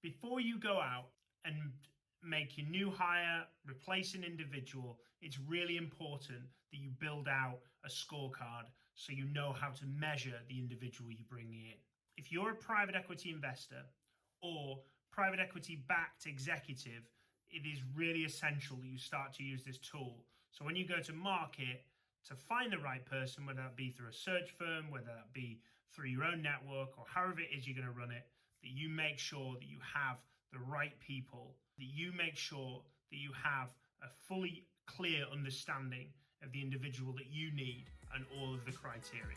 Before you go out and make your new hire, replace an individual, it's really important that you build out a scorecard so you know how to measure the individual you bring in. If you're a private equity investor or private equity backed executive, it is really essential that you start to use this tool. So when you go to market to find the right person, whether that be through a search firm, whether that be through your own network, or however it is you're going to run it, that you make sure that you have the right people, that you make sure that you have a fully clear understanding of the individual that you need and all of the criteria.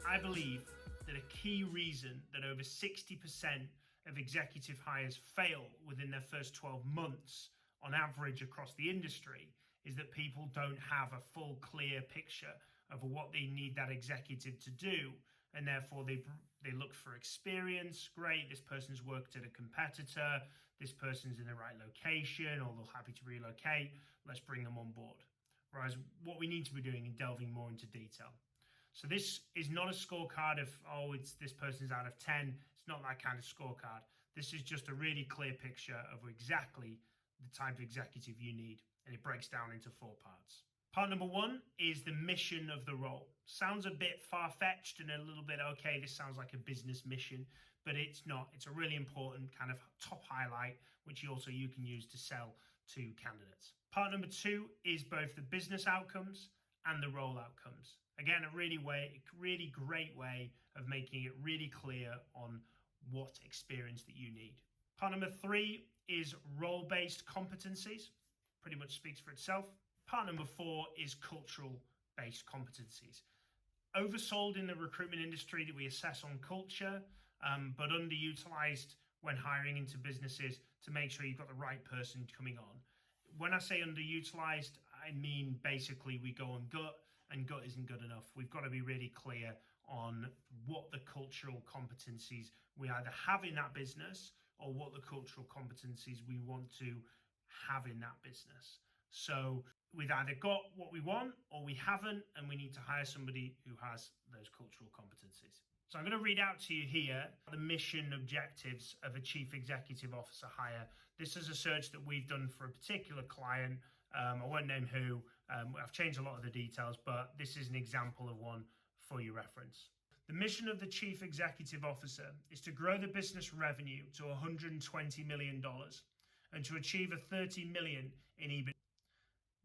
I believe that a key reason that over 60% of executive hires fail within their first 12 months on average across the industry is that people don't have a full, clear picture of what they need that executive to do, and therefore they look for experience. Great, this person's worked at a competitor, this person's in the right location, or they're happy to relocate, let's bring them on board. Whereas what we need to be doing is delving more into detail. So this is not a scorecard of, oh, it's this person's out of 10. It's not that kind of scorecard. This is just a really clear picture of exactly the type of executive you need, and it breaks down into 4 parts. Part number 1 is the mission of the role. Sounds a bit far-fetched and a little bit, okay, this sounds like a business mission, but it's not. It's a really important kind of top highlight, which you can use to sell to candidates. Part number 2 is both the business outcomes and the role outcomes. Again, a really great way of making it really clear on what experience that you need. Part number 3 is role-based competencies. Pretty much speaks for itself. Part number 4 is cultural-based competencies. Oversold in the recruitment industry that we assess on culture, but underutilized when hiring into businesses to make sure you've got the right person coming on. When I say underutilized, I mean basically we go on gut, and gut isn't good enough. We've got to be really clear on what the cultural competencies we either have in that business or what the cultural competencies we want to have in that business. So we've either got what we want or we haven't, and we need to hire somebody who has those cultural competencies. So I'm going to read out to you here the mission objectives of a chief executive officer hire. This is a search that we've done for a particular client. I won't name who. I've changed a lot of the details, but this is an example of one for your reference. The mission of the chief executive officer is to grow the business revenue to $120 million and to achieve a $30 million in EBIT.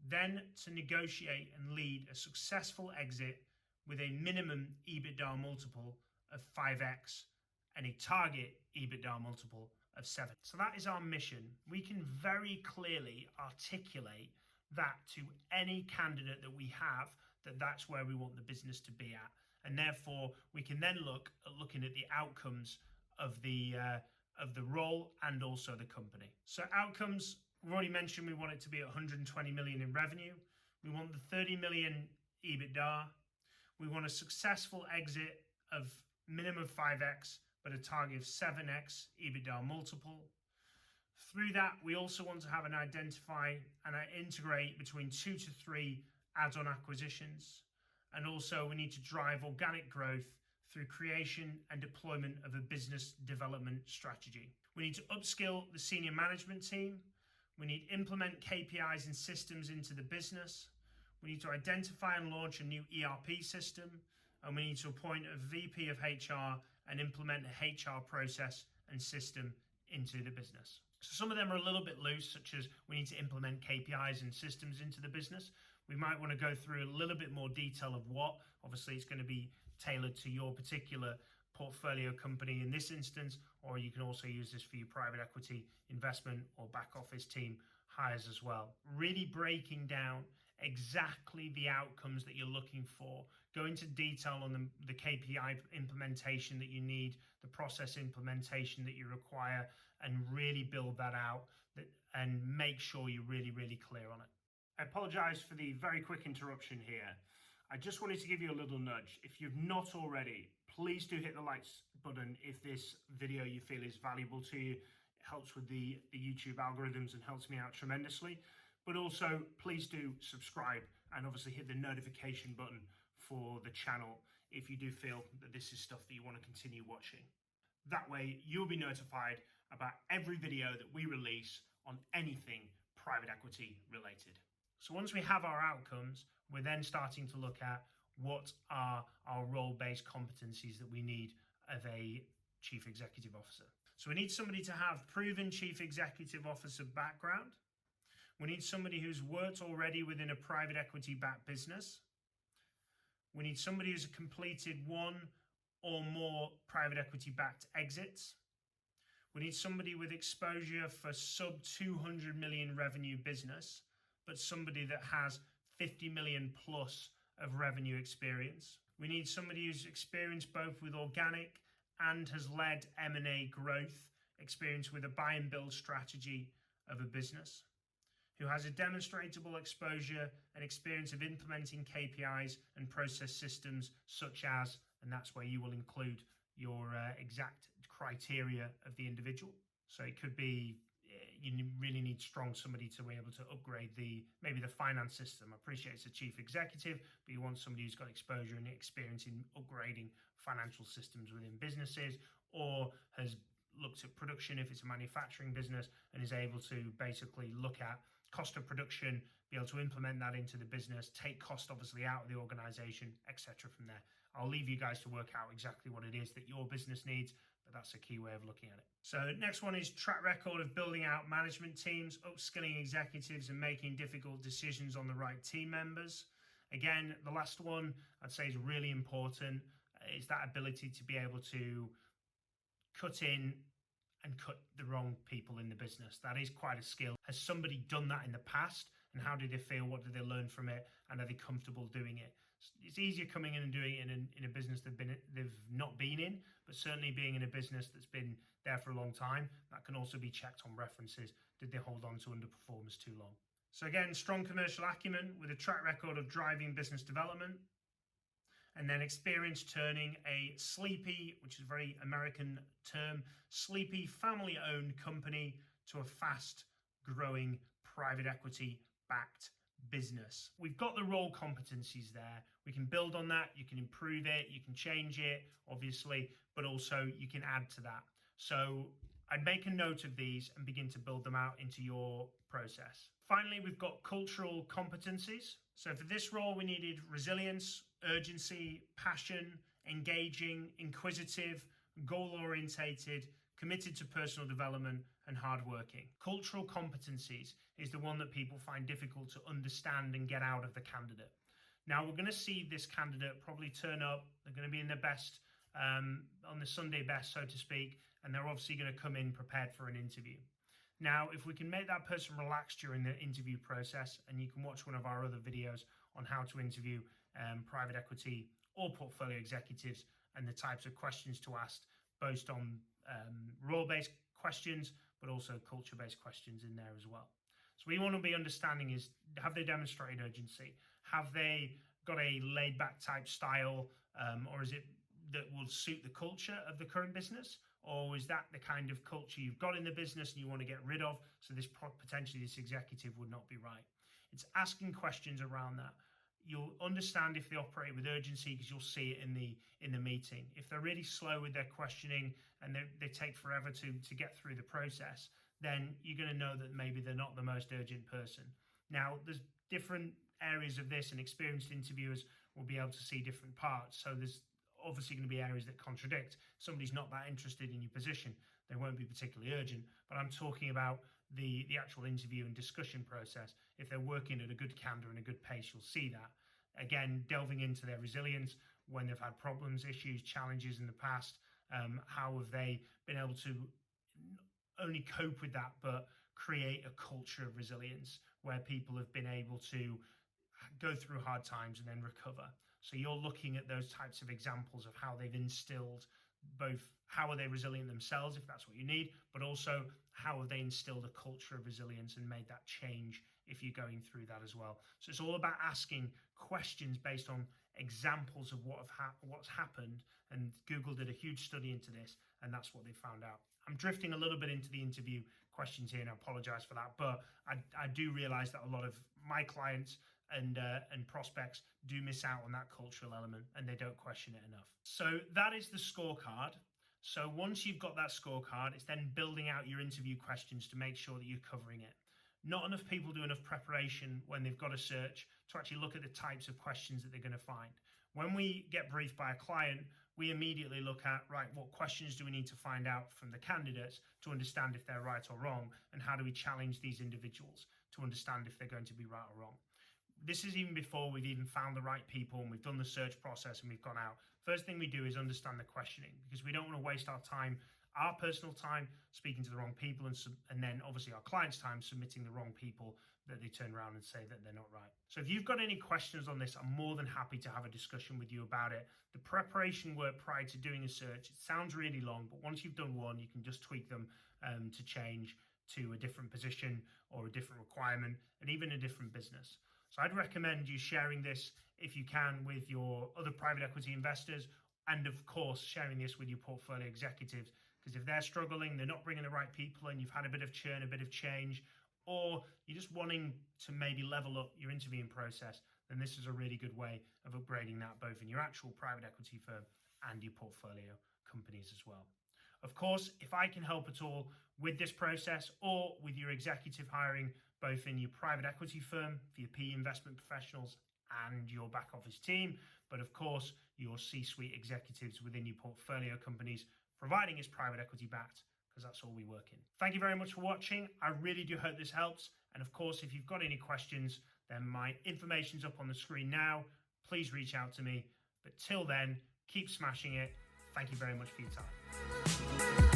Then to negotiate and lead a successful exit with a minimum EBITDA multiple of 5x and a target EBITDA multiple of 7. So that is our mission. We can very clearly articulate that to any candidate that we have, that's where we want the business to be at. And therefore, we can then look at looking at the outcomes of the role and also the company. So outcomes, we've already mentioned we want it to be 120 million in revenue. We want the 30 million EBITDA. We want a successful exit of minimum 5x, but a target of 7x EBITDA multiple. Through that, we also want to have an identify and integrate between 2 to 3 add-on acquisitions. And also we need to drive organic growth through creation and deployment of a business development strategy. We need to upskill the senior management team. We need to implement KPIs and systems into the business. We need to identify and launch a new ERP system. And we need to appoint a VP of HR and implement a HR process and system into the business. So some of them are a little bit loose, such as we need to implement KPIs and systems into the business. We might want to go through a little bit more detail of what. Obviously, it's going to be tailored to your particular portfolio company in this instance, or you can also use this for your private equity investment or back office team hires as well. Really breaking down exactly the outcomes that you're looking for. Go into detail on the KPI implementation that you need, the process implementation that you require, and really build that out and make sure you're really, really clear on it. I apologize for the very quick interruption here. I just wanted to give you a little nudge. If you've not already, please do hit the likes button if this video you feel is valuable to you. It helps with the YouTube algorithms and helps me out tremendously. But also, please do subscribe and obviously hit the notification button for the channel. if you do feel that this is stuff that you want to continue watching. That way, you'll be notified about every video that we release on anything private equity related. So once we have our outcomes, we're then starting to look at what are our role-based competencies that we need of a chief executive officer. So we need somebody to have proven chief executive officer background. We need somebody who's worked already within a private equity-backed business. We need somebody who's completed one or more private equity-backed exits. We need somebody with exposure for sub 200 million revenue business, but somebody that has 50 million plus of revenue experience. We need somebody who's experienced both with organic and has led M&A growth, experience with a buy and build strategy of a business, who has a demonstrable exposure and experience of implementing KPIs and process systems such as, and that's where you will include your exact criteria of the individual. So it could be, you really need somebody to be able to upgrade maybe the finance system. I appreciate it's a chief executive, but you want somebody who's got exposure and experience in upgrading financial systems within businesses, or has looked at production if it's a manufacturing business and is able to basically look at cost of production, be able to implement that into the business, take cost obviously out of the organization, etc. from there. I'll leave you guys to work out exactly what it is that your business needs, but that's a key way of looking at it. So next one is track record of building out management teams, upskilling executives and making difficult decisions on the right team members. Again, the last one I'd say is really important, is that ability to be able to cut in and cut the wrong people in the business. That is quite a skill. Has somebody done that in the past? And how did they feel? What did they learn from it? And are they comfortable doing it? It's easier coming in and doing it in a business they've not been in, but certainly being in a business that's been there for a long time, that can also be checked on references. Did they hold on to underperformers too long? So again, strong commercial acumen with a track record of driving business development, and then experience turning a sleepy, which is a very American term, sleepy family-owned company to a fast-growing private equity-backed business. We've got the role competencies there. We can build on that. You can improve it. You can change it, obviously, but also you can add to that. So I'd make a note of these and begin to build them out into your process. Finally, we've got cultural competencies. So for this role, we needed resilience, urgency, passion, engaging, inquisitive, goal-orientated, committed to personal development, and hardworking. Cultural competencies is the one that people find difficult to understand and get out of the candidate. Now, we're going to see this candidate probably turn up. They're going to be in their best, on the Sunday best, so to speak, and they're obviously going to come in prepared for an interview. Now, if we can make that person relax during the interview process, and you can watch one of our other videos on how to interview private equity or portfolio executives and the types of questions to ask, based on role-based questions, but also culture-based questions in there as well. So we want to be understanding is, have they demonstrated urgency? Have they got a laid-back type style, or is it that will suit the culture of the current business? Or is that the kind of culture you've got in the business and you want to get rid of? So potentially this executive would not be right. It's asking questions around that. You'll understand if they operate with urgency because you'll see it in the meeting. If they're really slow with their questioning and they take forever to get through the process, then you're going to know that maybe they're not the most urgent person. Now, there's different areas of this, and experienced interviewers will be able to see different parts. So there's obviously going to be areas that contradict. Somebody's not that interested in your position, they won't be particularly urgent. But I'm talking about the actual interview and discussion process. If they're working at a good candor and a good pace, you'll see that. Again, delving into their resilience when they've had problems, issues, challenges in the past. How have they been able to not only cope with that, but create a culture of resilience where people have been able to go through hard times and then recover. So you're looking at those types of examples of how they've instilled both how are they resilient themselves, if that's what you need, but also how have they instilled a culture of resilience and made that change if you're going through that as well. So it's all about asking questions based on examples of what's happened, and Google did a huge study into this, and that's what they found out. I'm drifting a little bit into the interview questions here, and I apologize for that, but I do realize that a lot of my clients and prospects do miss out on that cultural element, and they don't question it enough. So that is the scorecard. So once you've got that scorecard, it's then building out your interview questions to make sure that you're covering it. Not enough people do enough preparation when they've got a search to actually look at the types of questions that they're going to find. When we get briefed by a client, we immediately look at, right, what questions do we need to find out from the candidates to understand if they're right or wrong, and how do we challenge these individuals to understand if they're going to be right or wrong. This is even before we've even found the right people and we've done the search process and we've gone out. First thing we do is understand the questioning, because we don't want to waste our time, our personal time, speaking to the wrong people, and then obviously our clients' time submitting the wrong people that they turn around and say that they're not right. So if you've got any questions on this, I'm more than happy to have a discussion with you about it. The preparation work prior to doing a search, it sounds really long, but once you've done one, you can just tweak them to change to a different position or a different requirement and even a different business. So I'd recommend you sharing this, if you can, with your other private equity investors, and of course sharing this with your portfolio executives, because if they're struggling, they're not bringing the right people in, you've had a bit of churn, a bit of change, or you're just wanting to maybe level up your interviewing process, then this is a really good way of upgrading that, both in your actual private equity firm and your portfolio companies as well. Of course, if I can help at all with this process or with your executive hiring, both in your private equity firm, for your PE investment professionals and your back office team, but of course your C-suite executives within your portfolio companies, providing it's private equity backed, because that's all we work in. Thank you very much for watching. I really do hope this helps. And of course, if you've got any questions, then my information's up on the screen now. Please reach out to me. But till then, keep smashing it. Thank you very much for your time.